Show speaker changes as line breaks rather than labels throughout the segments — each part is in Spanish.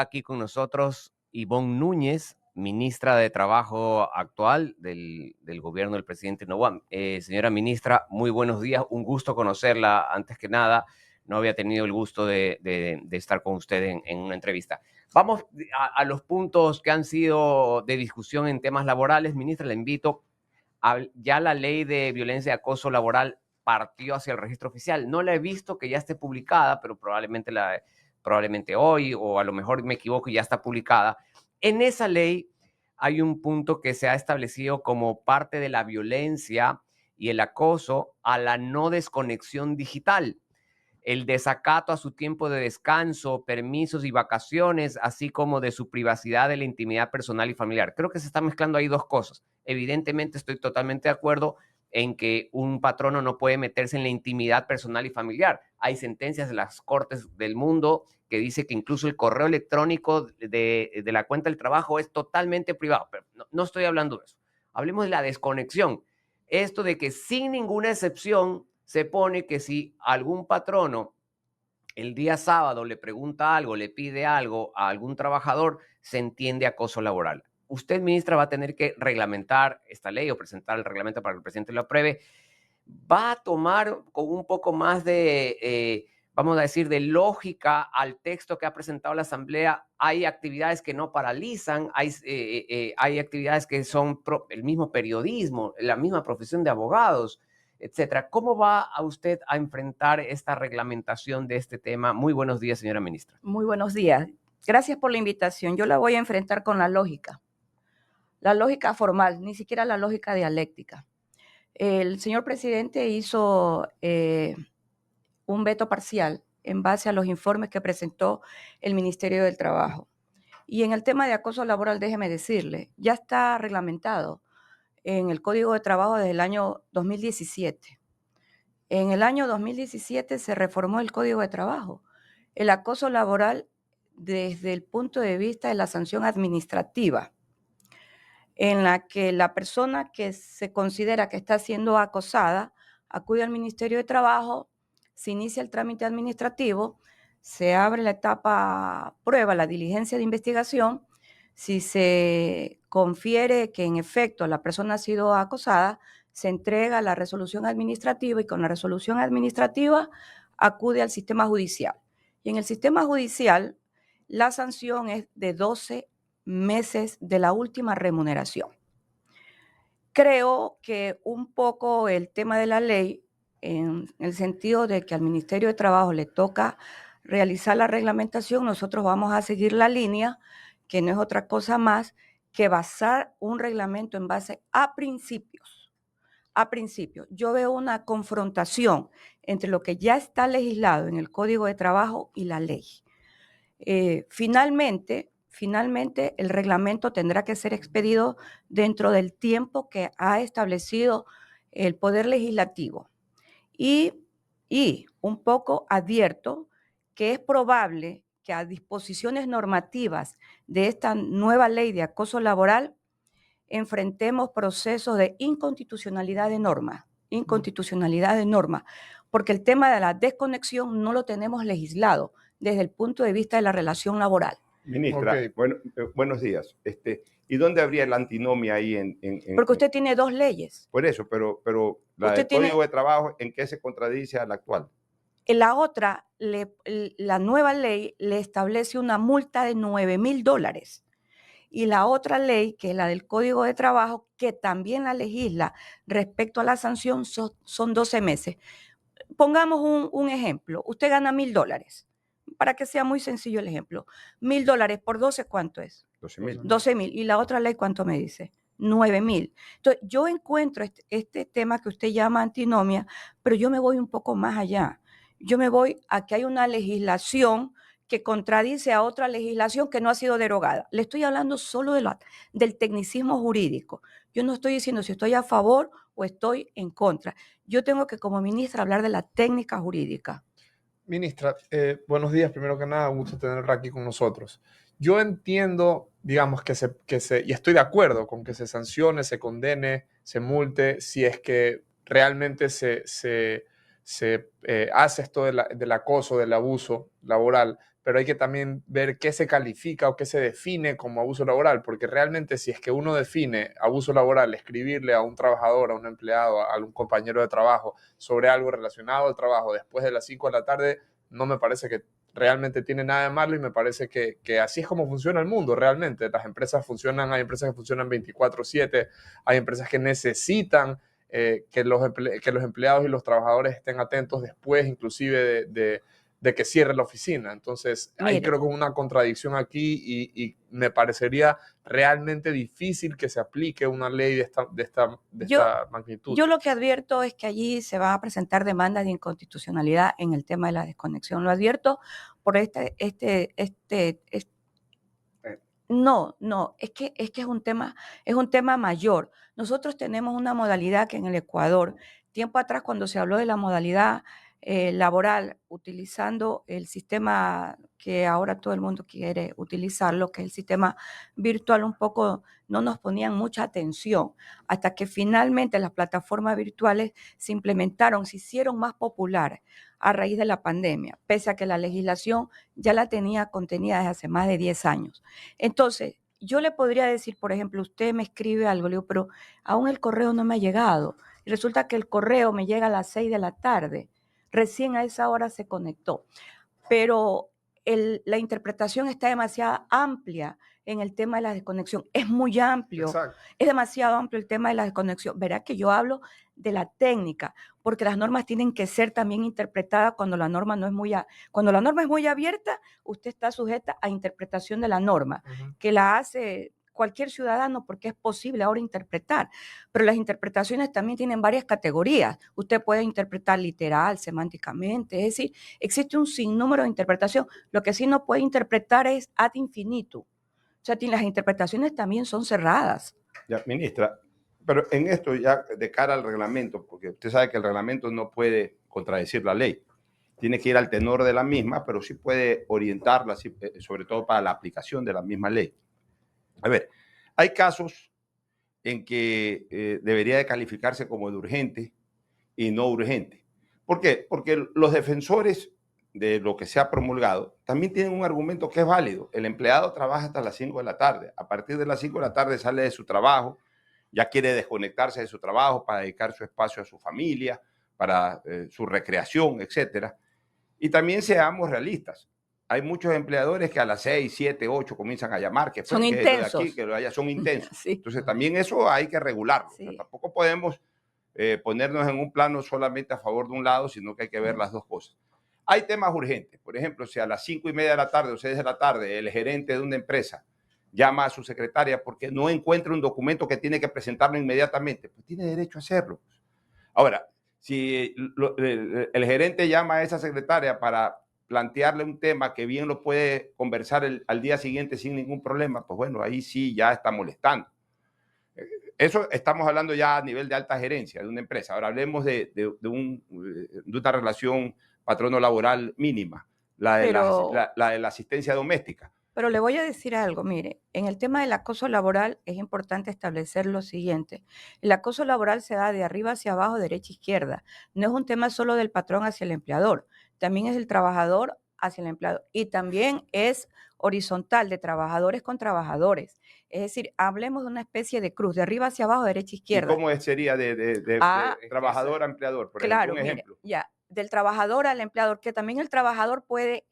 Aquí con nosotros Ivonne Núñez, ministra de Trabajo actual del gobierno del presidente Noboa. Señora ministra, muy buenos días, un gusto conocerla. Antes que nada, no había tenido el gusto de estar con usted en una entrevista. Vamos a los puntos que han sido de discusión en temas laborales. Ministra, la invito. Ya la ley de violencia y acoso laboral partió hacia el registro oficial. No la he visto que ya esté publicada, pero probablemente hoy, o a lo mejor me equivoco y ya está publicada. En esa ley hay un punto que se ha establecido como parte de la violencia y el acoso a la no desconexión digital, el desacato a su tiempo de descanso, permisos y vacaciones, así como de su privacidad, de la intimidad personal y familiar. Creo que se están mezclando ahí dos cosas. Evidentemente estoy totalmente de acuerdo en que un patrono no puede meterse en la intimidad personal y familiar. Hay sentencias de las cortes del mundo que dice que incluso el correo electrónico de la cuenta del trabajo es totalmente privado, pero no estoy hablando de eso. Hablemos de la desconexión. Esto de que sin ninguna excepción se pone que si algún patrono el día sábado le pregunta algo, le pide algo a algún trabajador, se entiende acoso laboral. Usted, ministra, va a tener que reglamentar esta ley o presentar el reglamento para que el presidente lo apruebe. Va a tomar con un poco más vamos a decir, de lógica al texto que ha presentado la Asamblea. Hay actividades que no paralizan, hay actividades que son el mismo periodismo, la misma profesión de abogados, etcétera. ¿Cómo va a usted a enfrentar esta reglamentación de este tema? Muy buenos días, señora ministra.
Muy buenos días. Gracias por la invitación. Yo la voy a enfrentar con la lógica formal, ni siquiera la lógica dialéctica. El señor presidente hizo un veto parcial en base a los informes que presentó el Ministerio del Trabajo. Y en el tema de acoso laboral, déjeme decirle, ya está reglamentado en el Código de Trabajo desde el año 2017. En el año 2017 se reformó el Código de Trabajo. El acoso laboral desde el punto de vista de la sanción administrativa, en la que la persona que se considera que está siendo acosada acude al Ministerio de Trabajo, se inicia el trámite administrativo, se abre la etapa prueba, la diligencia de investigación. Si se confiere que en efecto la persona ha sido acosada, se entrega la resolución administrativa y con la resolución administrativa acude al sistema judicial. Y en el sistema judicial la sanción es de 12 meses de la última remuneración. Creo que un poco el tema de la ley, en el sentido de que al Ministerio de Trabajo le toca realizar la reglamentación, nosotros vamos a seguir la línea, que no es otra cosa más que basar un reglamento en base a principios. Yo veo una confrontación entre lo que ya está legislado en el Código de Trabajo y la ley. Finalmente, el reglamento tendrá que ser expedido dentro del tiempo que ha establecido el Poder Legislativo. Y un poco advierto que es probable que a disposiciones normativas de esta nueva ley de acoso laboral enfrentemos procesos de inconstitucionalidad de normas, porque el tema de la desconexión no lo tenemos legislado desde el punto de vista de la relación laboral.
Ministra, okay. Buenos días. ¿Y dónde habría la antinomia ahí?
Porque usted tiene dos leyes.
Por eso, pero la del Código de Trabajo, ¿en qué se contradice a la actual?
En la otra, la nueva ley le establece una multa de $9,000. Y la otra ley, que es la del Código de Trabajo, que también la legisla respecto a la sanción, son 12 meses. Pongamos un ejemplo. Usted gana $1,000. Para que sea muy sencillo el ejemplo. $1,000 por 12, ¿cuánto es?
12,000.
12,000. ¿Y la otra ley cuánto me dice? 9,000. Entonces, yo encuentro este tema que usted llama antinomia, pero yo me voy un poco más allá. Yo me voy a que hay una legislación que contradice a otra legislación que no ha sido derogada. Le estoy hablando solo del tecnicismo jurídico. Yo no estoy diciendo si estoy a favor o estoy en contra. Yo tengo que, como ministra, hablar de la técnica jurídica.
Ministra, buenos días. Primero que nada, un gusto tenerla aquí con nosotros. Yo entiendo, digamos, y estoy de acuerdo con que se sancione, se condene, se multe, si es que realmente se hace esto del acoso, del abuso laboral. pero hay que también ver qué se califica o qué se define como abuso laboral, porque realmente si es que uno define abuso laboral, escribirle a un trabajador, a un empleado, a un compañero de trabajo sobre algo relacionado al trabajo después de las 5 de la tarde, no me parece que realmente tiene nada de malo y me parece que así es como funciona el mundo realmente. Las empresas funcionan, hay empresas que funcionan 24/7, hay empresas que necesitan que los empleados y los trabajadores estén atentos después inclusive de que cierre la oficina. Entonces, ahí creo que es una contradicción aquí y me parecería realmente difícil que se aplique una ley de esta magnitud.
Yo lo que advierto es que allí se va a presentar demandas de inconstitucionalidad en el tema de la desconexión. Lo advierto por no, es que es un tema mayor. Nosotros tenemos una modalidad que en el Ecuador, tiempo atrás cuando se habló de la modalidad laboral, utilizando el sistema que ahora todo el mundo quiere utilizarlo, que es el sistema virtual, un poco no nos ponían mucha atención, hasta que finalmente las plataformas virtuales se implementaron, se hicieron más populares a raíz de la pandemia, pese a que la legislación ya la tenía contenida desde hace más de 10 años. Entonces, yo le podría decir, por ejemplo, usted me escribe algo, le digo, pero aún el correo no me ha llegado. Y resulta que el correo me llega a las 6 de la tarde. Recién a esa hora se conectó. Pero la interpretación está demasiado amplia en el tema de la desconexión. Es muy amplio.
Exacto.
Es demasiado amplio el tema de la desconexión. Verá que yo hablo de la técnica, porque las normas tienen que ser también interpretadas cuando la norma no es cuando la norma es muy abierta, usted está sujeta a interpretación de la norma, que la hace cualquier ciudadano porque es posible ahora interpretar, pero las interpretaciones también tienen varias categorías. Usted puede interpretar literal, semánticamente, es decir, existe un sinnúmero de interpretación. Lo que sí no puede interpretar es ad infinitum. O sea, las interpretaciones también son cerradas.
Ya, ministra, pero en esto ya de cara al reglamento, porque usted sabe que el reglamento no puede contradecir la ley, tiene que ir al tenor de la misma, pero sí puede orientarla, sobre todo para la aplicación de la misma ley. A ver, hay casos en que debería de calificarse como de urgente y no urgente. ¿Por qué? Porque los defensores de lo que se ha promulgado también tienen un argumento que es válido. El empleado trabaja hasta las 5 de la tarde. A partir de las 5 de la tarde sale de su trabajo, ya quiere desconectarse de su trabajo para dedicar su espacio a su familia, para su recreación, etc. Y también seamos realistas. Hay muchos empleadores que a las 6, 7, 8 comienzan a llamar, que
son intensos.
Aquí, que lo haya, son intensos.
Sí.
Entonces también eso hay que regularlo.
Sí.
O sea, tampoco podemos ponernos en un plano solamente a favor de un lado, sino que hay que ver las dos cosas. Hay temas urgentes. Por ejemplo, si a las 5:30 de la tarde o 6 de la tarde el gerente de una empresa llama a su secretaria porque no encuentra un documento que tiene que presentarlo inmediatamente, pues tiene derecho a hacerlo. Ahora, si el gerente llama a esa secretaria para plantearle un tema que bien lo puede conversar al día siguiente sin ningún problema, pues bueno, ahí sí ya está molestando. Eso estamos hablando ya a nivel de alta gerencia de una empresa. Ahora hablemos de una relación patrono-laboral mínima, la de la asistencia doméstica.
Pero le voy a decir algo, mire, en el tema del acoso laboral es importante establecer lo siguiente. El acoso laboral se da de arriba hacia abajo, derecha, izquierda. No es un tema solo del patrón hacia el empleador, también es del trabajador hacia el empleado y también es horizontal, de trabajadores con trabajadores. Es decir, hablemos de una especie de cruz, de arriba hacia abajo, derecha, izquierda.
¿Y cómo sería de trabajador a empleador? Por
Claro,
ejemplo, un ejemplo.
Mire, ya, del trabajador al empleador, que también el trabajador puede,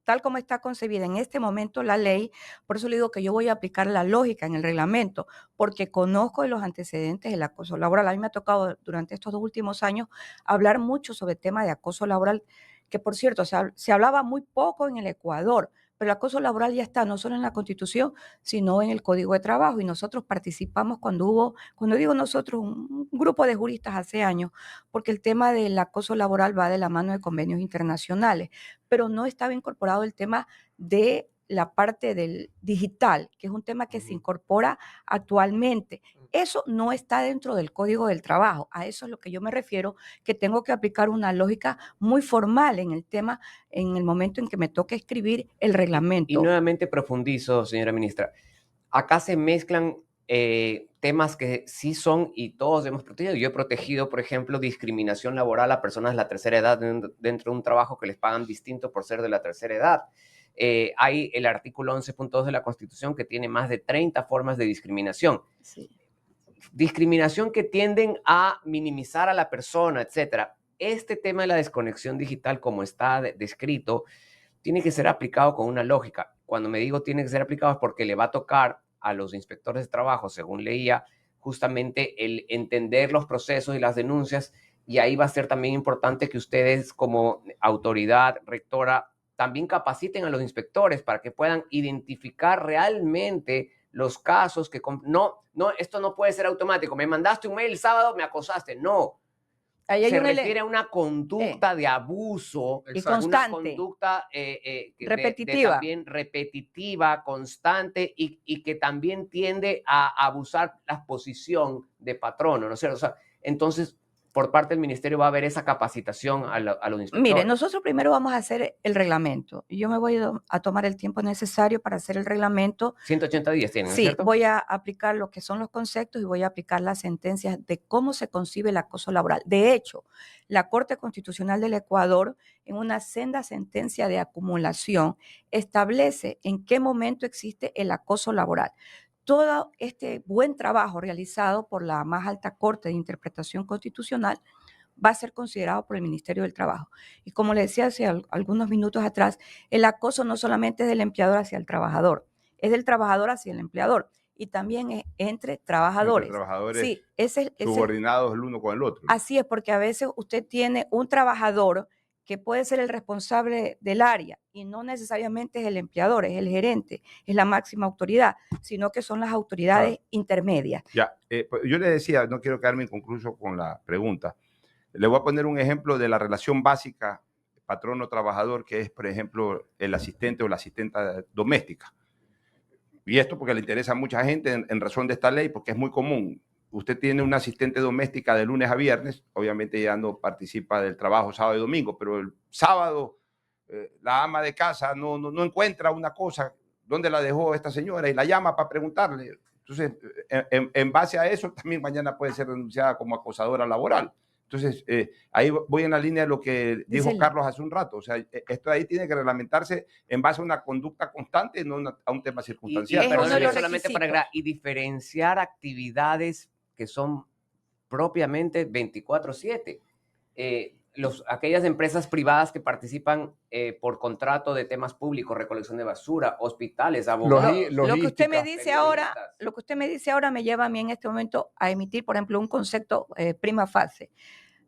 tal como está concebida en este momento la ley, por eso le digo que yo voy a aplicar la lógica en el reglamento, porque conozco los antecedentes del acoso laboral. A mí me ha tocado durante estos 2 últimos años hablar mucho sobre el tema de acoso laboral, que por cierto, se hablaba muy poco en el Ecuador, pero el acoso laboral ya está no solo en la Constitución, sino en el Código de Trabajo, y nosotros participamos cuando digo nosotros, un grupo de juristas hace años, porque el tema del acoso laboral va de la mano de convenios internacionales, pero no estaba incorporado el tema de la parte del digital, que es un tema que se incorpora actualmente. Eso no está dentro del Código del Trabajo. A eso es lo que yo me refiero, que tengo que aplicar una lógica muy formal en el tema en el momento en que me toque escribir el reglamento.
Y nuevamente profundizo, señora ministra. Acá se mezclan temas que sí son y todos hemos protegido. Yo he protegido, por ejemplo, discriminación laboral a personas de la tercera edad dentro de un trabajo que les pagan distinto por ser de la tercera edad. hay el artículo 11.2 de la Constitución que tiene más de 30 formas de discriminación.
Sí.
Discriminación que tienden a minimizar a la persona, etcétera. Este tema de la desconexión digital, como está descrito, tiene que ser aplicado con una lógica. Cuando me digo tiene que ser aplicado es porque le va a tocar a los inspectores de trabajo, según leía, justamente el entender los procesos y las denuncias, y ahí va a ser también importante que ustedes como autoridad rectora también capaciten a los inspectores para que puedan identificar realmente los casos que no, esto no puede ser automático. Me mandaste un mail el sábado, me acosaste. No,
Ahí hay
se
un
refiere a una conducta de abuso,
y
Exacto.
una
constante,
conducta
repetitiva.
también repetitiva, constante y que también tiende a abusar la posición de patrono, ¿no es cierto? O sea, entonces, por parte del ministerio va a haber esa capacitación a los inspectores.
Mire, nosotros primero vamos a hacer el reglamento. Yo me voy a tomar el tiempo necesario para hacer el reglamento.
180 días tienen, ¿no es
Sí,
cierto?
voy a aplicar lo que son los conceptos y voy a aplicar las sentencias de cómo se concibe el acoso laboral. De hecho, la Corte Constitucional del Ecuador, en una senda sentencia de acumulación, establece en qué momento existe el acoso laboral. Todo este buen trabajo realizado por la más alta Corte de Interpretación Constitucional va a ser considerado por el Ministerio del Trabajo. Y como le decía hace algunos minutos atrás, el acoso no solamente es del empleador hacia el trabajador, es del trabajador hacia el empleador y también es entre trabajadores.
Entre trabajadores
Sí, ese
subordinados el uno con el otro.
Así es, porque a veces usted tiene un trabajador que puede ser el responsable del área y no necesariamente es el empleador, es el gerente, es la máxima autoridad, sino que son las autoridades intermedias.
Ya, pues yo le decía, no quiero quedarme inconcluso con la pregunta. Le voy a poner un ejemplo de la relación básica patrono-trabajador, que es, por ejemplo, el asistente o la asistenta doméstica. Y esto porque le interesa a mucha gente en razón de esta ley, porque es muy común. Usted tiene una asistente doméstica de lunes a viernes, obviamente ya no participa del trabajo sábado y domingo, pero el sábado la ama de casa no encuentra una cosa, ¿dónde la dejó esta señora? Y la llama para preguntarle. Entonces, en base a eso, también mañana puede ser denunciada como acosadora laboral. Entonces, ahí voy en la línea de lo que dijo Carlos hace un rato. O sea, esto ahí tiene que reglamentarse en base a una conducta constante, no a un tema circunstancial.
Pero
uno de los
solamente y diferenciar actividades que son propiamente 24/7. Aquellas empresas privadas que participan por contrato de temas públicos, recolección de basura, hospitales, abogados.
Lo que usted me dice ahora,
periodistas.
lo que usted me dice ahora me lleva a mí en este momento a emitir, por ejemplo, un concepto prima facie.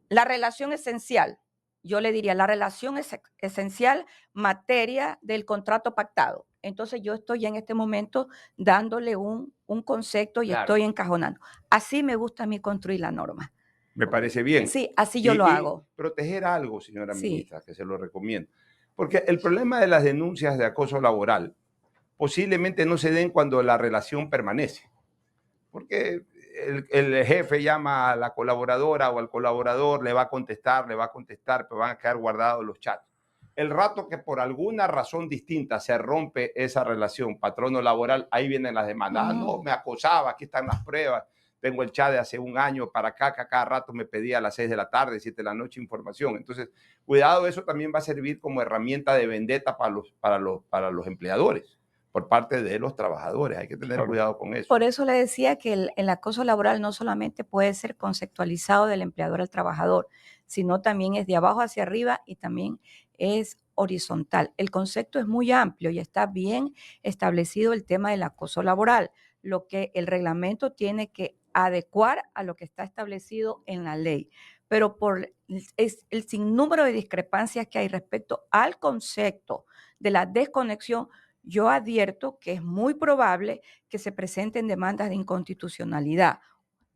La relación esencial, yo le diría, la relación esencial, materia del contrato pactado. Entonces yo estoy en este momento dándole un concepto y
Claro.
estoy encajonando. Así me gusta a mí construir la norma.
Me parece bien.
Sí, así yo lo hago.
Proteger algo, señora
Sí.
ministra, que se lo recomiendo. Porque el problema de las denuncias de acoso laboral posiblemente no se den cuando la relación permanece. Porque el jefe llama a la colaboradora o al colaborador, le va a contestar, pero van a quedar guardados los chats. El rato que por alguna razón distinta se rompe esa relación patrono-laboral, ahí vienen las demandas. Ah, no, me acosaba, aquí están las pruebas. Tengo el chat de hace un año para acá, que a cada rato me pedía a las 6 de la tarde, 7 de la noche información. Entonces, cuidado, eso también va a servir como herramienta de vendetta para los empleadores por parte de los trabajadores. Hay que tener cuidado con eso.
Por eso le decía que el acoso laboral no solamente puede ser conceptualizado del empleador al trabajador, sino también es de abajo hacia arriba y también es horizontal. El concepto es muy amplio y está bien establecido el tema del acoso laboral, lo que el reglamento tiene que adecuar a lo que está establecido en la ley. Pero por el sinnúmero de discrepancias que hay respecto al concepto de la desconexión, yo advierto que es muy probable que se presenten demandas de inconstitucionalidad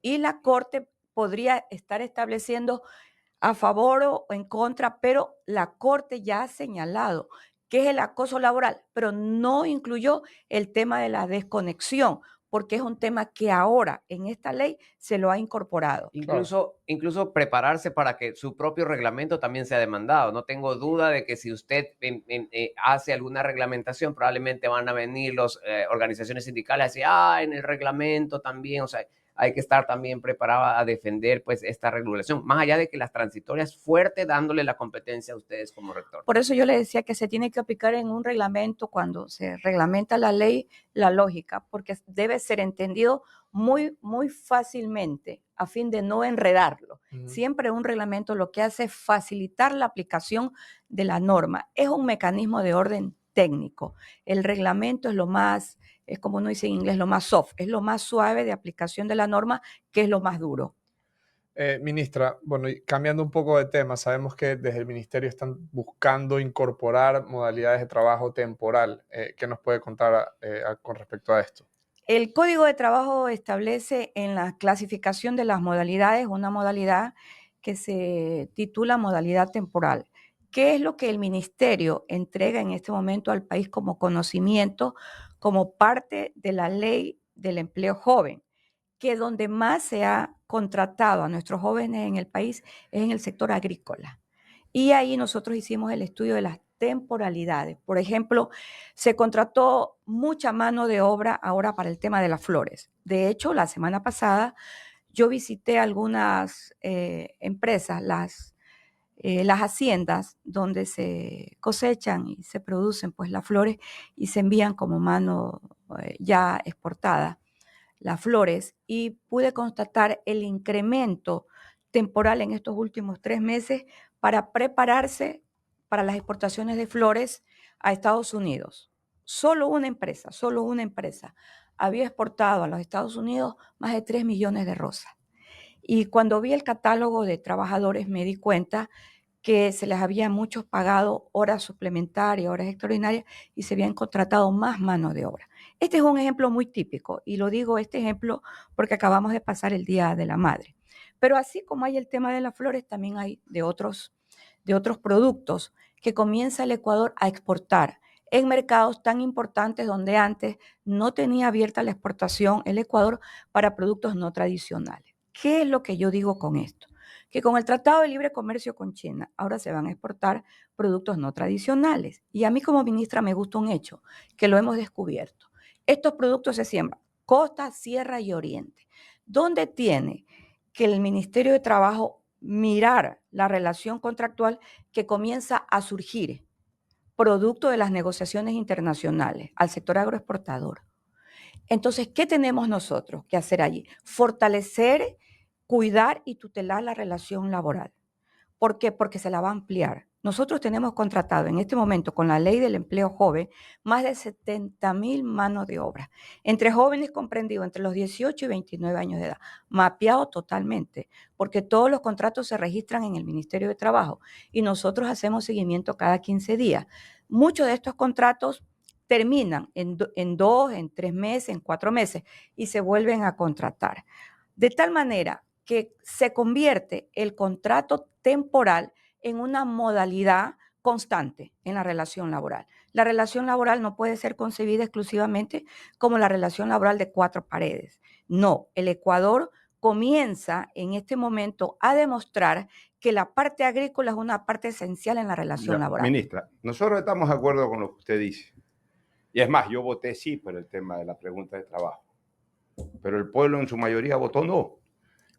y la Corte podría estar estableciendo a favor o en contra, pero la Corte ya ha señalado que es el acoso laboral, pero no incluyó el tema de la desconexión, porque es un tema que ahora en esta ley se lo ha incorporado.
Incluso prepararse para que su propio reglamento también sea demandado. No tengo duda de que si usted hace alguna reglamentación, probablemente van a venir las organizaciones sindicales y decir, en el reglamento también. O sea, hay que estar también preparado a defender pues esta regulación, más allá de que las transitorias fuerte dándole la competencia a ustedes como rector.
Por eso yo le decía que se tiene que aplicar en un reglamento cuando se reglamenta la ley, la lógica, porque debe ser entendido muy, muy fácilmente a fin de no enredarlo. Siempre un reglamento lo que hace es facilitar la aplicación de la norma. Es un mecanismo de orden técnico. El reglamento es lo más, es como uno dice en inglés, lo más soft, es lo más suave de aplicación de la norma, que es lo más duro.
Ministra, bueno, y cambiando un poco de tema, sabemos que desde el ministerio están buscando incorporar modalidades de trabajo temporal. ¿Qué nos puede contar con respecto a esto?
El Código de Trabajo establece en la clasificación de las modalidades una modalidad que se titula modalidad temporal. ¿Qué es lo que el ministerio entrega en este momento al país como conocimiento, como parte de la ley del empleo joven? Que donde más se ha contratado a nuestros jóvenes en el país es en el sector agrícola. Y ahí nosotros hicimos el estudio de las temporalidades. Por ejemplo, se contrató mucha mano de obra ahora para el tema de las flores. De hecho, la semana pasada yo visité algunas empresas, las haciendas donde se cosechan y se producen pues las flores y se envían como mano ya exportada las flores, y pude constatar el incremento temporal en estos últimos 3 meses para prepararse para las exportaciones de flores a Estados Unidos. Solo una empresa había exportado a los Estados Unidos más de 3 millones de rosas. Y cuando vi el catálogo de trabajadores me di cuenta que se les había muchos pagado horas suplementarias, horas extraordinarias, y se habían contratado más mano de obra. Este es un ejemplo muy típico, y lo digo este ejemplo porque acabamos de pasar el Día de la Madre. Pero así como hay el tema de las flores, también hay de otros productos que comienza el Ecuador a exportar en mercados tan importantes donde antes no tenía abierta la exportación el Ecuador para productos no tradicionales. ¿Qué es lo que yo digo con esto? Que con el Tratado de Libre Comercio con China ahora se van a exportar productos no tradicionales. Y a mí como ministra me gusta un hecho, que lo hemos descubierto. Estos productos se siembran costa, sierra y oriente. ¿Dónde tiene que el Ministerio de Trabajo mirar la relación contractual que comienza a surgir producto de las negociaciones internacionales al sector agroexportador? Entonces, ¿qué tenemos nosotros que hacer allí? Fortalecer, cuidar y tutelar la relación laboral. ¿Por qué? Porque se la va a ampliar. Nosotros tenemos contratado en este momento con la ley del empleo joven más de 70,000 manos de obra, entre jóvenes comprendidos entre los 18 y 29 años de edad, mapeado totalmente, porque todos los contratos se registran en el Ministerio de Trabajo y nosotros hacemos seguimiento cada 15 días. Muchos de estos contratos terminan en 2, en 3 meses, en 4 meses y se vuelven a contratar. De tal manera que se convierte el contrato temporal en una modalidad constante en la relación laboral. La relación laboral no puede ser concebida exclusivamente como la relación laboral de 4 paredes. No, el Ecuador comienza en este momento a demostrar que la parte agrícola es una parte esencial en la relación laboral.
Ministra, nosotros estamos de acuerdo con lo que usted dice. Y es más, yo voté sí por el tema de la pregunta de trabajo. Pero el pueblo en su mayoría votó no.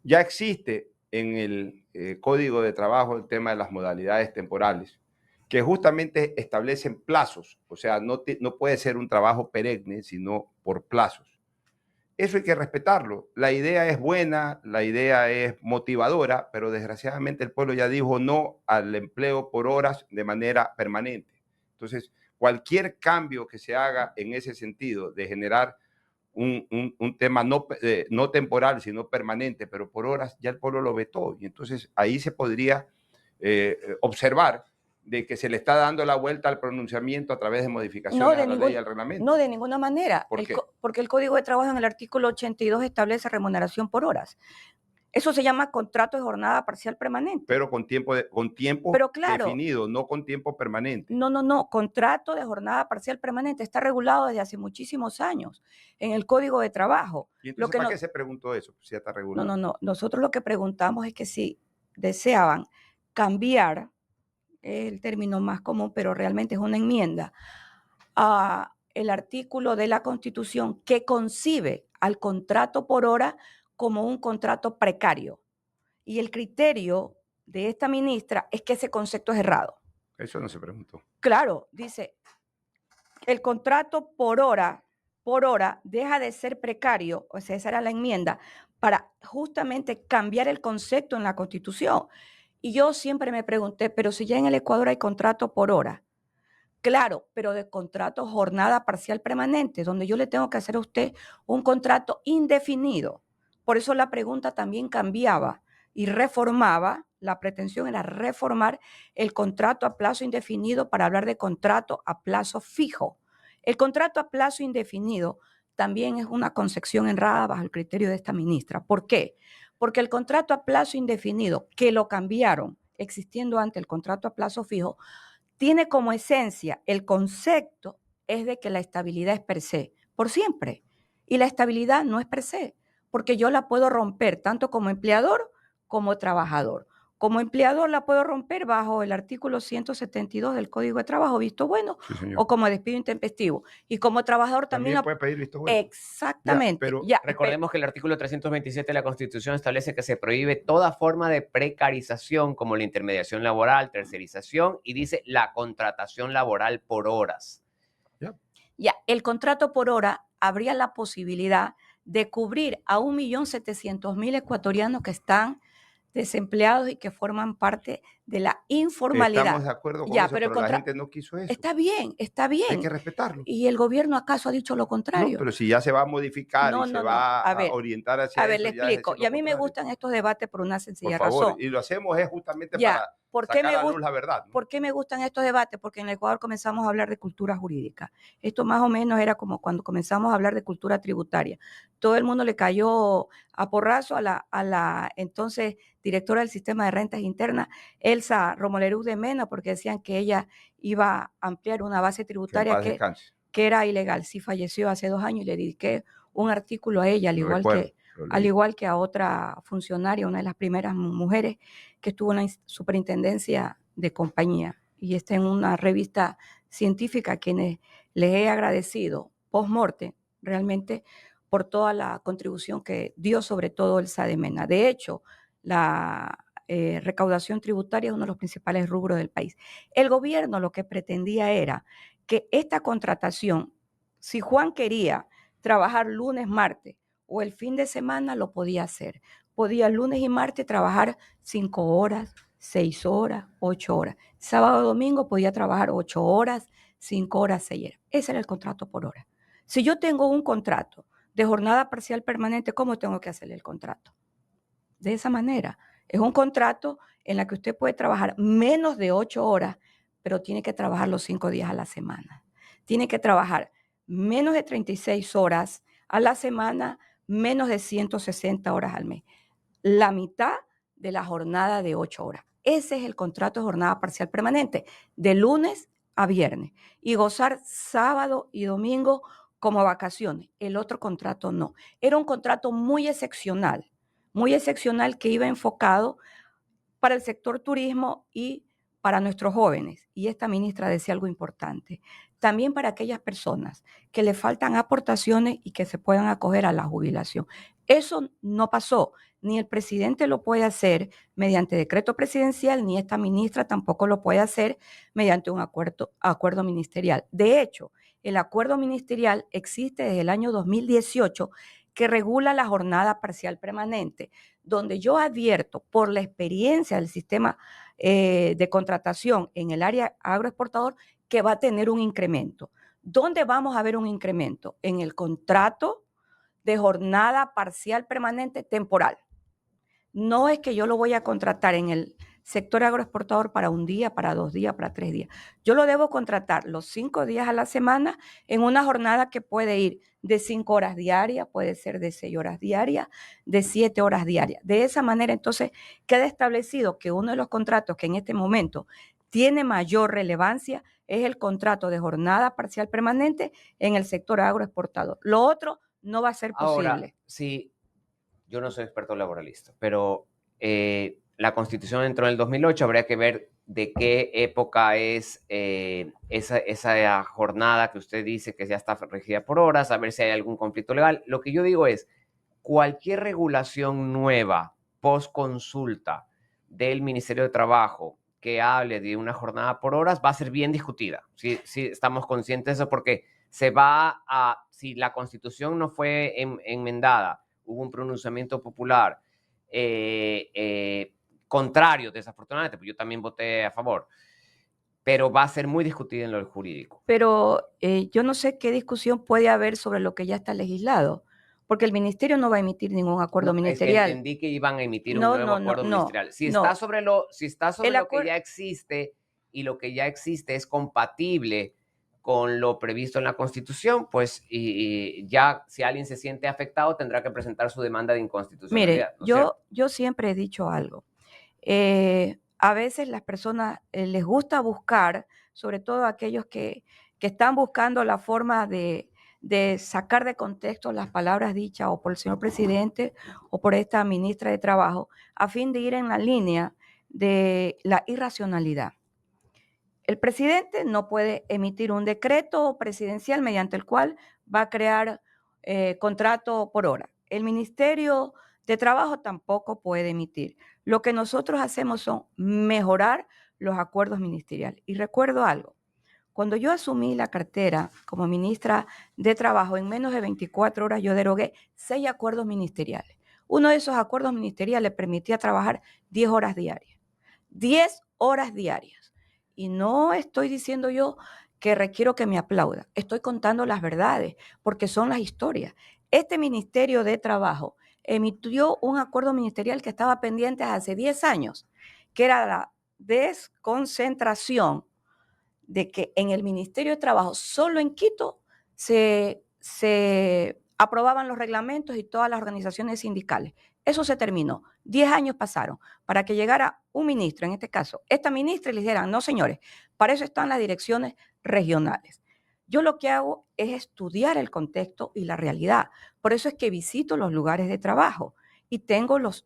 Ya existe en el Código de Trabajo el tema de las modalidades temporales, que justamente establecen plazos. O sea, no puede ser un trabajo perenne, sino por plazos. Eso hay que respetarlo. La idea es buena, la idea es motivadora, pero desgraciadamente el pueblo ya dijo no al empleo por horas de manera permanente. Entonces, cualquier cambio que se haga en ese sentido de generar un tema no temporal, sino permanente, pero por horas, ya el pueblo lo vetó. Y entonces ahí se podría observar de que se le está dando la vuelta al pronunciamiento a través de modificaciones a la ley y al reglamento.
No, de ninguna manera. Porque el Código de Trabajo en el artículo 82 establece remuneración por horas. Eso se llama contrato de jornada parcial permanente.
Pero con tiempo
Pero claro,
definido, no con tiempo permanente.
No. Contrato de jornada parcial permanente está regulado desde hace muchísimos años en el Código de Trabajo.
¿Y entonces para qué se preguntó eso? Si ya está regulado.
No. Nosotros lo que preguntamos es que si deseaban cambiar, el término más común, pero realmente es una enmienda, a el artículo de la Constitución que concibe al contrato por hora como un contrato precario. Y el criterio de esta ministra es que ese concepto es errado.
Eso no se preguntó.
Claro, dice, el contrato por hora deja de ser precario, o sea, esa era la enmienda, para justamente cambiar el concepto en la Constitución. Y yo siempre me pregunté, pero si ya en el Ecuador hay contrato por hora, claro, pero de contrato jornada parcial permanente, donde yo le tengo que hacer a usted un contrato indefinido. Por eso la pregunta también cambiaba y reformaba, la pretensión era reformar el contrato a plazo indefinido para hablar de contrato a plazo fijo. El contrato a plazo indefinido también es una concepción errada bajo el criterio de esta ministra. ¿Por qué? Porque el contrato a plazo indefinido, que lo cambiaron existiendo antes el contrato a plazo fijo, tiene como esencia, el concepto es de que la estabilidad es per se, por siempre. Y la estabilidad no es per se, porque yo la puedo romper tanto como empleador como trabajador. Como empleador la puedo romper bajo el artículo 172 del Código de Trabajo, visto bueno,
Sí, señor.
o como despido intempestivo. Y como trabajador también
puede pedir visto bueno.
Exactamente.
pero
Recordemos que el artículo 327 de la Constitución establece que se prohíbe toda forma de precarización como la intermediación laboral, tercerización y dice la contratación laboral por horas.
Ya, el contrato por hora habría la posibilidad de cubrir a 1.700.000 ecuatorianos que están desempleados y que forman parte de la informalidad.
Estamos de acuerdo con
Ya,
eso,
pero
pero la gente no quiso eso.
Está bien, está
Hay
bien.
que respetarlo.
¿Y el gobierno acaso ha dicho lo
No,
contrario?
pero si ya se va a modificar y se va
A
a
ver,
orientar hacia
a ver,
eso,
le
ya es
explico.
decir
Y
lo
a mí me
contrario.
gustan estos debates por una
Por
sencilla
favor,
razón.
y lo hacemos es justamente
Ya,
para
¿por qué
sacar
me
a la luz
gusta?
la verdad, ¿no?
¿Por qué me gustan estos debates? Porque en el Ecuador comenzamos a hablar de cultura jurídica. Esto más o menos era como cuando comenzamos a hablar de cultura tributaria. Todo el mundo le cayó a porrazo a la entonces directora del sistema de rentas internas, Elsa Romolerú de Mena, porque decían que ella iba a ampliar una base
Que en
tributaria
paz descanse.
que era ilegal. Sí falleció hace 2 años y le dediqué un artículo a ella,
Lo recuerdo, lo leí.
al igual que a otra funcionaria, una de las primeras mujeres que estuvo en la superintendencia de compañía. Y está en una revista científica a quienes les he agradecido post-morte realmente por toda la contribución que dio sobre todo el SADEMENA. De hecho, la recaudación tributaria es uno de los principales rubros del país. El gobierno lo que pretendía era que esta contratación, si Juan quería trabajar lunes, martes o el fin de semana, lo podía hacer. Podía lunes y martes trabajar 5 horas, 6 horas, 8 horas. Sábado y domingo podía trabajar 8 horas, 5 horas, 6 horas. Ese era el contrato por hora. Si yo tengo un contrato de jornada parcial permanente, ¿cómo tengo que hacerle el contrato? De esa manera. Es un contrato en el que usted puede trabajar menos de 8 horas, pero tiene que trabajar los 5 días a la semana. Tiene que trabajar menos de 36 horas a la semana, menos de 160 horas al mes. La mitad de la jornada de 8 horas. Ese es el contrato de jornada parcial permanente, de lunes a viernes. Y gozar sábado y domingo como vacaciones. El otro contrato no. Era un contrato muy excepcional que iba enfocado para el sector turismo y para nuestros jóvenes. Y esta ministra decía algo importante. También para aquellas personas que le faltan aportaciones y que se puedan acoger a la jubilación. Eso no pasó. Ni el presidente lo puede hacer mediante decreto presidencial, ni esta ministra tampoco lo puede hacer mediante un acuerdo ministerial. De hecho, el acuerdo ministerial existe desde el año 2018 que regula la jornada parcial permanente, donde yo advierto por la experiencia del sistema de contratación en el área agroexportador que va a tener un incremento. ¿Dónde vamos a ver un incremento? En el contrato de jornada parcial permanente temporal. No es que yo lo voy a contratar en el sector agroexportador para 1 día, para 2 días, para 3 días. Yo lo debo contratar los 5 días a la semana en una jornada que puede ir de 5 horas diarias, puede ser de 6 horas diarias, de 7 horas diarias. De esa manera, entonces, queda establecido que uno de los contratos que en este momento tiene mayor relevancia es el contrato de jornada parcial permanente en el sector agroexportador. Lo otro no va a ser posible.
Ahora, sí, yo no soy experto laboralista, pero la Constitución entró en el 2008, habría que ver de qué época es esa jornada que usted dice que ya está regida por horas, a ver si hay algún conflicto legal. Lo que yo digo es, cualquier regulación nueva, post consulta del Ministerio de Trabajo, que hable de una jornada por horas, va a ser bien discutida. Sí, estamos conscientes de eso, porque si la Constitución no fue enmendada, hubo un pronunciamiento popular contrario, desafortunadamente, pues yo también voté a favor, pero va a ser muy discutida en lo jurídico.
Pero yo no sé qué discusión puede haber sobre lo que ya está legislado, porque el ministerio no va a emitir ningún acuerdo ministerial.
Es que entendí que iban a emitir un nuevo acuerdo ministerial. Si está sobre lo que ya existe, y lo que ya existe es compatible con lo previsto en la Constitución, pues y ya si alguien se siente afectado tendrá que presentar su demanda de inconstitucionalidad.
Mire, yo siempre he dicho algo. A veces las personas les gusta buscar, sobre todo aquellos que están buscando la forma de sacar de contexto las palabras dichas o por el señor presidente o por esta ministra de Trabajo, a fin de ir en la línea de la irracionalidad. El presidente no puede emitir un decreto presidencial mediante el cual va a crear contrato por hora. El Ministerio de Trabajo tampoco puede emitir. Lo que nosotros hacemos son mejorar los acuerdos ministeriales. Y recuerdo algo, cuando yo asumí la cartera como ministra de Trabajo, en menos de 24 horas yo derogué 6 acuerdos ministeriales. Uno de esos acuerdos ministeriales permitía trabajar 10 horas diarias. 10 horas diarias. Y no estoy diciendo yo que requiero que me aplaudan. Estoy contando las verdades, porque son las historias. Este Ministerio de Trabajo emitió un acuerdo ministerial que estaba pendiente hace 10 años, que era la desconcentración de que en el Ministerio de Trabajo, solo en Quito, se aprobaban los reglamentos y todas las organizaciones sindicales. Eso se terminó. 10 años pasaron para que llegara un ministro, en este caso, esta ministra, y le dijeran, no señores, para eso están las direcciones regionales. Yo lo que hago es estudiar el contexto y la realidad. Por eso es que visito los lugares de trabajo y tengo los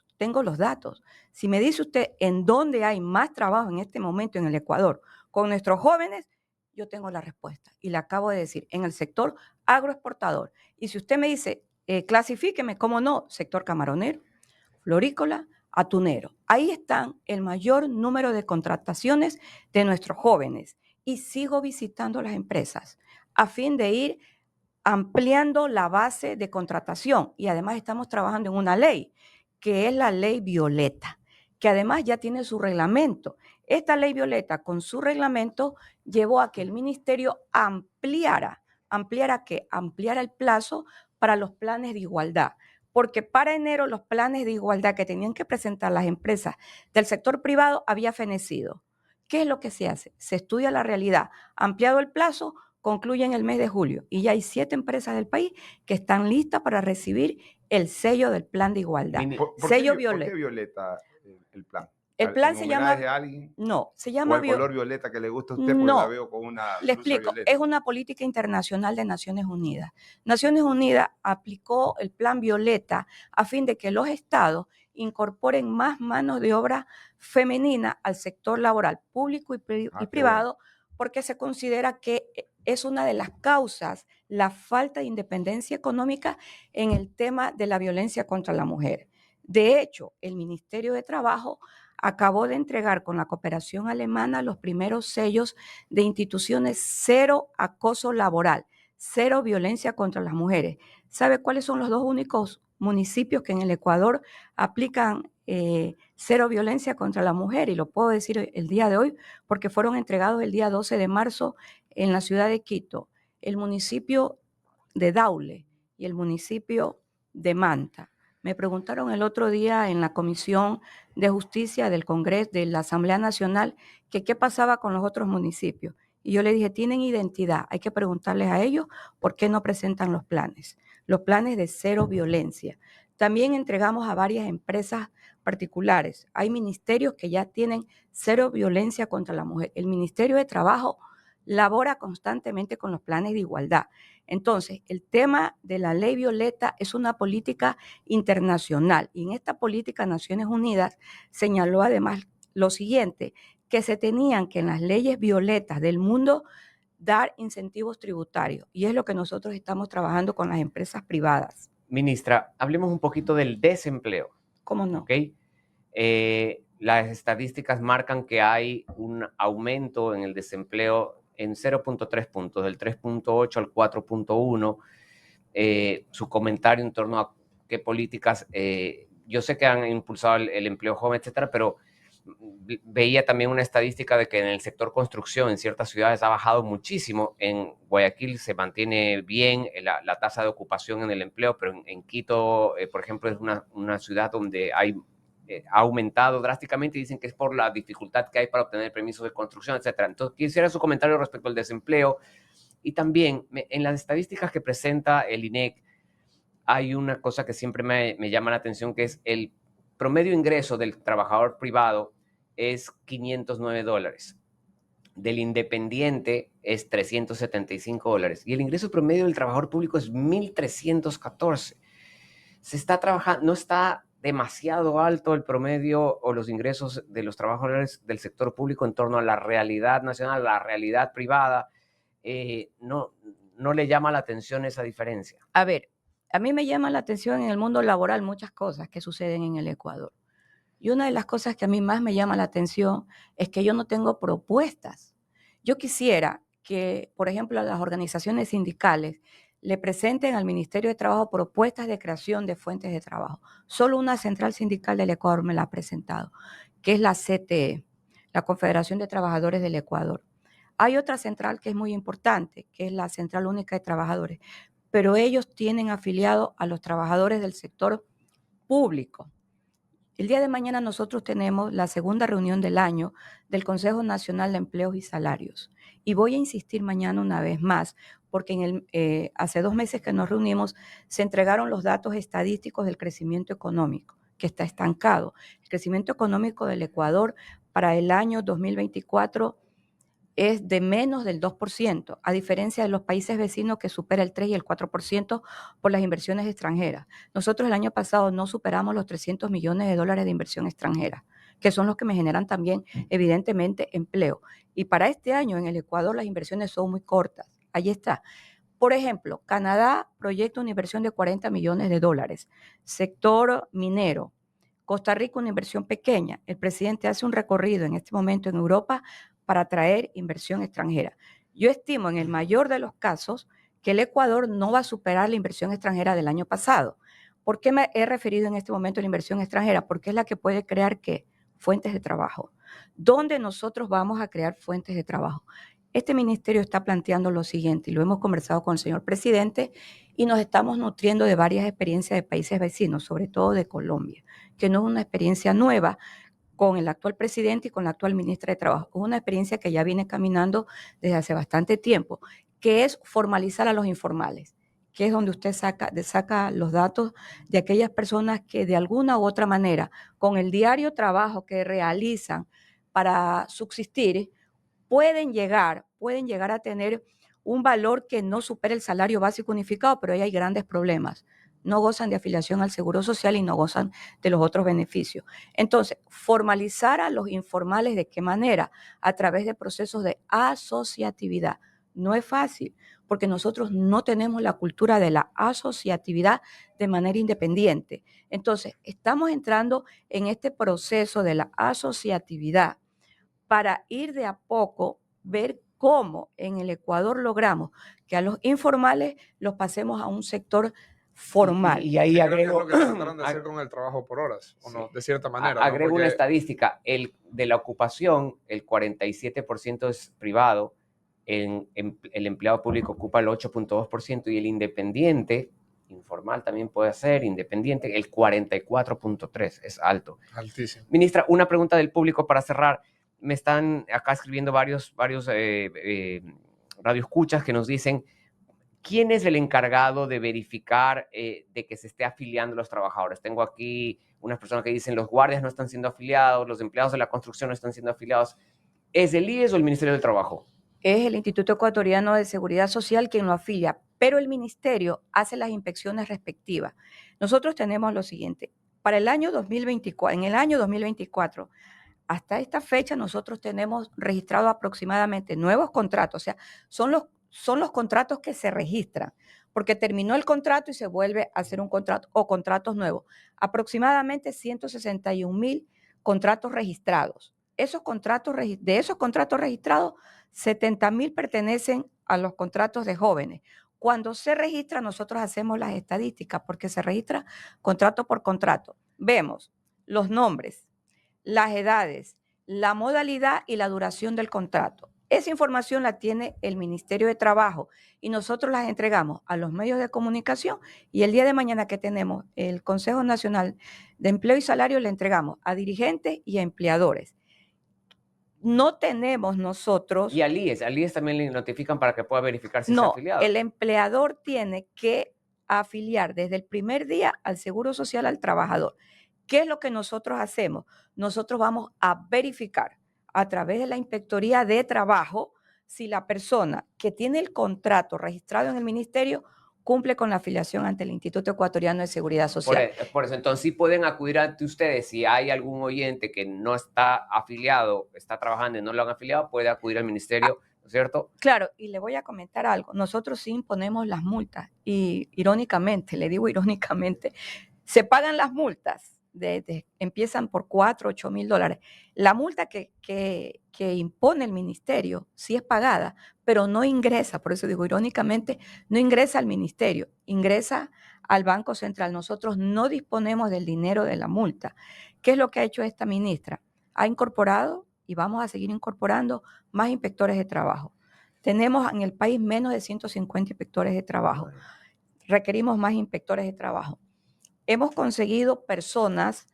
datos. Si me dice usted en dónde hay más trabajo en este momento en el Ecuador con nuestros jóvenes, yo tengo la respuesta y le acabo de decir, en el sector agroexportador. Y si usted me dice, clasifíqueme, ¿cómo no? Sector camaronero, florícola, atunero. Ahí están el mayor número de contrataciones de nuestros jóvenes. Y sigo visitando las empresas a fin de ir ampliando la base de contratación. Y además estamos trabajando en una ley, que es la ley Violeta, que además ya tiene su reglamento. Esta ley Violeta, con su reglamento, llevó a que el ministerio ampliara el plazo para los planes de igualdad. Porque para enero los planes de igualdad que tenían que presentar las empresas del sector privado había fenecido. ¿Qué es lo que se hace? Se estudia la realidad. Ampliado el plazo, concluye en el mes de julio y ya hay 7 empresas del país que están listas para recibir el sello del plan de igualdad. Sello Violeta.
¿Por qué Violeta el plan?
El plan se llama...
¿A alguien?
No, se llama...
¿O el color violeta que le gusta a usted? Porque
no,
la veo con una
le explico, violeta. Es una política internacional de Naciones Unidas. Naciones Unidas aplicó el plan Violeta a fin de que los estados incorporen más manos de obra femenina al sector laboral público y privado, porque se considera que es una de las causas la falta de independencia económica en el tema de la violencia contra la mujer. De hecho, el Ministerio de Trabajo acabó de entregar con la cooperación alemana los primeros sellos de instituciones cero acoso laboral, cero violencia contra las mujeres. ¿Sabe cuáles son los 2 únicos municipios que en el Ecuador aplican cero violencia contra la mujer? Y lo puedo decir el día de hoy porque fueron entregados el día 12 de marzo en la ciudad de Quito, el municipio de Daule y el municipio de Manta. Me preguntaron el otro día en la Comisión de Justicia del Congreso, de la Asamblea Nacional, que qué pasaba con los otros municipios. Y yo le dije, tienen identidad, hay que preguntarles a ellos por qué no presentan los planes de cero violencia. También entregamos a varias empresas particulares. Hay ministerios que ya tienen cero violencia contra la mujer. El Ministerio de Trabajo labora constantemente con los planes de igualdad. Entonces, el tema de la ley Violeta es una política internacional y en esta política Naciones Unidas señaló además lo siguiente, que se tenían que en las leyes violetas del mundo dar incentivos tributarios y es lo que nosotros estamos trabajando con las empresas privadas.
Ministra, hablemos un poquito del desempleo.
¿Cómo no?
¿Ok? Las estadísticas marcan que hay un aumento en el desempleo en 0.3 puntos, del 3.8 al 4.1. Su comentario en torno a qué políticas, yo sé que han impulsado el empleo joven, etcétera, pero veía también una estadística de que en el sector construcción en ciertas ciudades ha bajado muchísimo. En Guayaquil se mantiene bien la tasa de ocupación en el empleo, pero en Quito, por ejemplo, es una ciudad donde ha aumentado drásticamente y dicen que es por la dificultad que hay para obtener permisos de construcción, etcétera. Entonces, quisiera su comentario respecto al desempleo. Y también en las estadísticas que presenta el INEC hay una cosa que siempre me llama la atención, que es el promedio ingreso del trabajador privado es $509. Del independiente es $375. Y el ingreso promedio del trabajador público es $1,314. Se está trabajando, no está demasiado alto el promedio o los ingresos de los trabajadores del sector público en torno a la realidad nacional, la realidad privada. No le llama la atención esa diferencia.
A ver, a mí me llama la atención en el mundo laboral muchas cosas que suceden en el Ecuador. Y una de las cosas que a mí más me llama la atención es que yo no tengo propuestas. Yo quisiera que, por ejemplo, las organizaciones sindicales le presenten al Ministerio de Trabajo propuestas de creación de fuentes de trabajo. Solo una central sindical del Ecuador me la ha presentado, que es la CTE, la Confederación de Trabajadores del Ecuador. Hay otra central que es muy importante, que es la Central Única de Trabajadores, pero ellos tienen afiliado a los trabajadores del sector público. El día de mañana nosotros tenemos la segunda reunión del año del Consejo Nacional de Empleos y Salarios. Y voy a insistir mañana una vez más, porque hace 2 meses que nos reunimos, se entregaron los datos estadísticos del crecimiento económico, que está estancado. El crecimiento económico del Ecuador para el año 2024 es de menos del 2%, a diferencia de los países vecinos que supera el 3 y el 4% por las inversiones extranjeras. Nosotros el año pasado no superamos los $300 millones de inversión extranjera, que son los que me generan también, evidentemente, empleo. Y para este año en el Ecuador las inversiones son muy cortas. Ahí está. Por ejemplo, Canadá proyecta una inversión de $40 millones, sector minero. Costa Rica una inversión pequeña. El presidente hace un recorrido en este momento en Europa para atraer inversión extranjera. Yo estimo en el mayor de los casos que el Ecuador no va a superar la inversión extranjera del año pasado. ¿Por qué me he referido en este momento a la inversión extranjera? Porque es la que puede crear ¿qué? Fuentes de trabajo. ¿Dónde nosotros vamos a crear fuentes de trabajo? Este ministerio está planteando lo siguiente, y lo hemos conversado con el señor presidente, y nos estamos nutriendo de varias experiencias de países vecinos, sobre todo de Colombia, que no es una experiencia nueva con el actual presidente y con la actual ministra de Trabajo. Es una experiencia que ya viene caminando desde hace bastante tiempo, que es formalizar a los informales, que es donde usted saca los datos de aquellas personas que de alguna u otra manera, con el diario trabajo que realizan para subsistir, pueden llegar a tener un valor que no supere el salario básico unificado, pero ahí hay grandes problemas. No gozan de afiliación al Seguro Social y no gozan de los otros beneficios. Entonces, formalizar a los informales, ¿de qué manera? A través de procesos de asociatividad. No es fácil, porque nosotros no tenemos la cultura de la asociatividad de manera independiente. Entonces, estamos entrando en este proceso de la asociatividad para ir de a poco, ver cómo en el Ecuador logramos que a los informales los pasemos a un sector formal.
Y ahí agrego...
Es lo que trataron de hacer con el trabajo por horas, ¿o no? De cierta manera.
Agrego una estadística. De la ocupación, el 47% es privado, el empleado público ocupa el 8.2% y el independiente, informal también puede ser, independiente, el 44.3%, es alto.
Altísimo.
Ministra, una pregunta del público para cerrar. Me están acá escribiendo varios radioescuchas que nos dicen, ¿quién es el encargado de verificar de que se esté afiliando a los trabajadores? Tengo aquí unas personas que dicen los guardias no están siendo afiliados, los empleados de la construcción no están siendo afiliados. ¿Es el IES o el Ministerio del Trabajo?
Es el Instituto Ecuatoriano de Seguridad Social quien lo afilia, pero el ministerio hace las inspecciones respectivas. Nosotros tenemos lo siguiente, para el año 2024, en el año 2024, hasta esta fecha nosotros tenemos registrado aproximadamente nuevos contratos, o sea, son los contratos que se registran, porque terminó el contrato y se vuelve a hacer un contrato o contratos nuevos. Aproximadamente 161,000 contratos registrados. De esos contratos registrados, 70,000 pertenecen a los contratos de jóvenes. Cuando se registra, nosotros hacemos las estadísticas porque se registra contrato por contrato. Vemos los nombres, las edades, la modalidad y la duración del contrato. Esa información la tiene el Ministerio de Trabajo y nosotros las entregamos a los medios de comunicación y el día de mañana que tenemos el Consejo Nacional de Empleo y Salario le entregamos a dirigentes y a empleadores. No tenemos nosotros...
Y al IES también le notifican para que pueda verificar si está afiliado.
No, el empleador tiene que afiliar desde el primer día al Seguro Social al trabajador. ¿Qué es lo que nosotros hacemos? Nosotros vamos a verificar a través de la Inspectoría de Trabajo si la persona que tiene el contrato registrado en el ministerio cumple con la afiliación ante el Instituto Ecuatoriano de Seguridad Social.
Por eso, entonces sí pueden acudir ante ustedes. Si hay algún oyente que no está afiliado, está trabajando y no lo han afiliado, puede acudir al ministerio, ¿no es cierto?
Claro, y le voy a comentar algo. Nosotros sí imponemos las multas y irónicamente, le digo irónicamente, se pagan las multas. Empiezan por 4, 8 mil dólares. La multa que impone el ministerio sí es pagada, pero no ingresa, por eso digo irónicamente, no ingresa al ministerio, ingresa al Banco Central. Nosotros no disponemos del dinero de la multa. ¿Qué es lo que ha hecho esta ministra? Ha incorporado y vamos a seguir incorporando más inspectores de trabajo. Tenemos en el país menos de 150 inspectores de trabajo. Requerimos más inspectores de trabajo. Hemos conseguido personas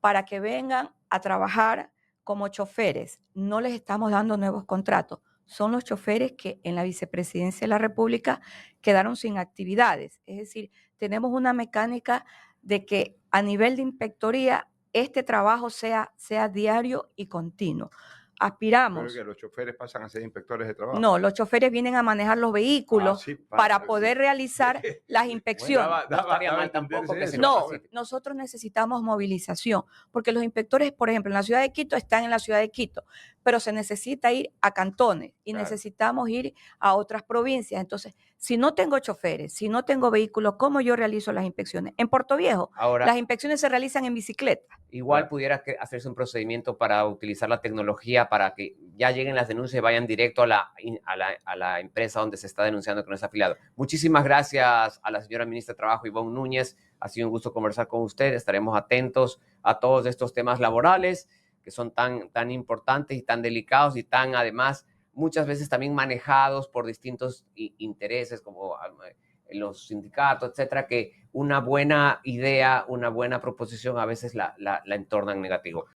para que vengan a trabajar como choferes. No les estamos dando nuevos contratos. Son los choferes que en la Vicepresidencia de la República quedaron sin actividades. Es decir, tenemos una mecánica de que a nivel de inspectoría este trabajo sea diario y continuo. Aspiramos.
Pero que los choferes pasan a ser inspectores de trabajo.
No, los choferes vienen a manejar los vehículos para poder realizar las inspecciones.
No estaría mal tampoco que se lo
No,
facilite.
nosotros necesitamos movilización, porque los inspectores, por ejemplo, en la ciudad de Quito están en la ciudad de Quito, pero se necesita ir a cantones y necesitamos ir a otras provincias. Entonces, si no tengo choferes, si no tengo vehículos, ¿cómo yo realizo las inspecciones? En Puerto Viejo,
Ahora,
las inspecciones se realizan en bicicleta.
Igual pudiera hacerse un procedimiento para utilizar la tecnología para que ya lleguen las denuncias y vayan directo a la empresa donde se está denunciando que no es afiliado. Muchísimas gracias a la señora ministra de Trabajo, Ivonne Núñez. Ha sido un gusto conversar con usted. Estaremos atentos a todos estos temas laborales que son tan importantes y tan delicados y tan, además, muchas veces también manejados por distintos intereses como los sindicatos, etcétera, que una buena idea, una buena proposición a veces la entornan negativo.